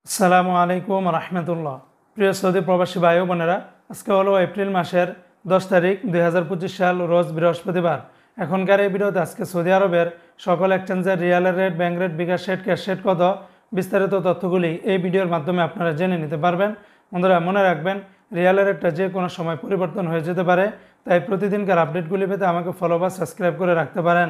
আসসালামু আলাইকুম রহমতুল্লাহ। প্রিয় সৌদি প্রবাসী ভাই ও বোনেরা, আজকে হলো এপ্রিল মাসের 10 তারিখ 2025 সাল, রোজ বৃহস্পতিবার। এখনকার এই ভিডিওতে আজকে সৌদি আরবের সকল এক্সচেঞ্জের রিয়ালের রেট, ব্যাংক রেট, বিকাশ রেট, ক্যাশ রেট কত, বিস্তারিত তথ্যগুলি এই ভিডিওর মাধ্যমে আপনারা জেনে নিতে পারবেন। বন্ধুরা, মনে রাখবেন রিয়ালের রেটটা যে কোনো সময় পরিবর্তন হয়ে যেতে পারে, তাই প্রতিদিনকার আপডেটগুলি পেতে আমাকে ফলো বা সাবস্ক্রাইব করে রাখতে পারেন।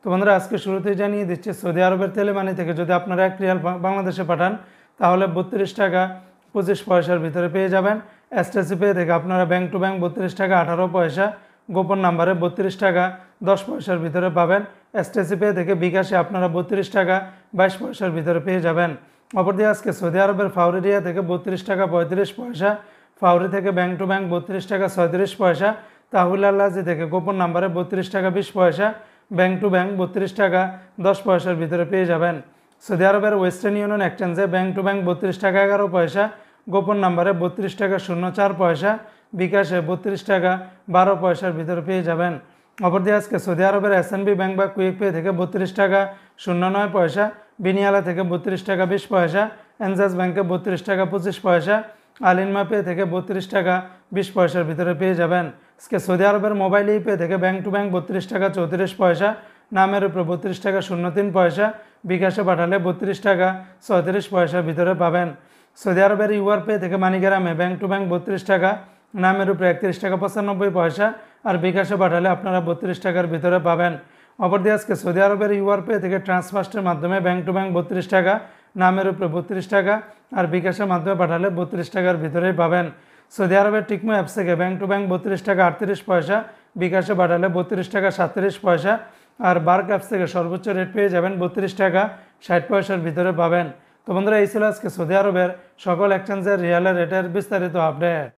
তো বন্ধুরা, আজকে শুরুতেই জানিয়ে দিচ্ছি, সৌদি আরবের তেলেমানি থেকে যদি আপনারা 1 রিয়াল বাংলাদেশে পাঠান তাহলে 32 টাকা 25 পয়সার ভিতরে পেয়ে যাবেন। এসটিসি পে থেকে আপনারা ব্যাংক টু ব্যাংক 32 টাকা 18 পয়সা, গোপন নাম্বারে 32 টাকা 10 পয়সার ভিতরে পাবেন। এসটিসি পে থেকে বিকাশে আপনারা 32 টাকা 22 পয়সার ভিতরে পেয়ে যাবেন। অপরদিকে আজকে সৌদি আরবের ফাউরিরিয়া থেকে 32 টাকা 35 পয়সা, ফাউরি থেকে ব্যাংক টু ব্যাংক 32 টাকা 36 পয়সা, তাহুল আল্লাজি থেকে গোপন নাম্বারে 32 টাকা 20 পয়সা, ব্যাংক টু ব্যাংক 32 টাকা 10 পয়সার ভিতরে পেয়ে যাবেন। সৌদি আরবের ওয়েস্টার্ন ইউনিয়ন এক্সচেঞ্জে ব্যাংক টু ব্যাংক 32 টাকা 11 পয়সা, গোপন নাম্বারে 32 টাকা 04 পয়সা, বিকাশে 32 টাকা 12 পয়সার ভিতরে পেয়ে যাবেন। অপরদিকে আজকে সৌদি আরবের এসএনবি ব্যাংক বা কুইক পে থেকে 32 টাকা 09 পয়সা, বিনিয়ালা থেকে 32 টাকা 20 পয়সা, এনজাস ব্যাংকে 32 টাকা 25 পয়সা, আলিনমা পে থেকে 32 টাকা 20 পয়সার ভিতরে পেয়ে যাবেন। আজকে সৌদি আরবের মোবাইল পে থেকে ব্যাংক টু ব্যাংক 32 টাকা 34 পয়সা, নামের উপরে 32 টাকা 03 পয়সা, বিকাশে পাঠালে 32 টাকা 36 পয়সার ভিতরে পাবেন। সৌদি আরবের ইউআর পে থেকে মানিগ্রামে ব্যাংক টু ব্যাংক 32 টাকা, নামের উপরে 31 টাকা 95 পয়সা, আর বিকাশে পাঠালে আপনারা 32 টাকার ভিতরে পাবেন। অপরদিকে আজকে সৌদি আরবের ইউআর পে থেকে ট্রান্সফার্স্টের মাধ্যমে ব্যাংক টু ব্যাংক 32 টাকা, নামের উপরে 32 টাকা, আর বিকাশের মাধ্যমে পাঠালে 32 টাকার ভিতরেই পাবেন। সৌদি আরবের টিকমো অ্যাপস থেকে ব্যাংক টু ব্যাংক 32 টাকা 38 পয়সা, বিকাশে পাঠালে 32 টাকা 37 পয়সা, আর বার্ক অ্যাপস থেকে সর্বোচ্চ রেট পেয়ে যাবেন 32 টাকা 60 পয়সার ভিতরে পাবেন। তো বন্ধুরা, এই ছিল আজকে সৌদি আরবের সকল এক্সচেঞ্জের রিয়ালের রেটের বিস্তারিত আপডেট।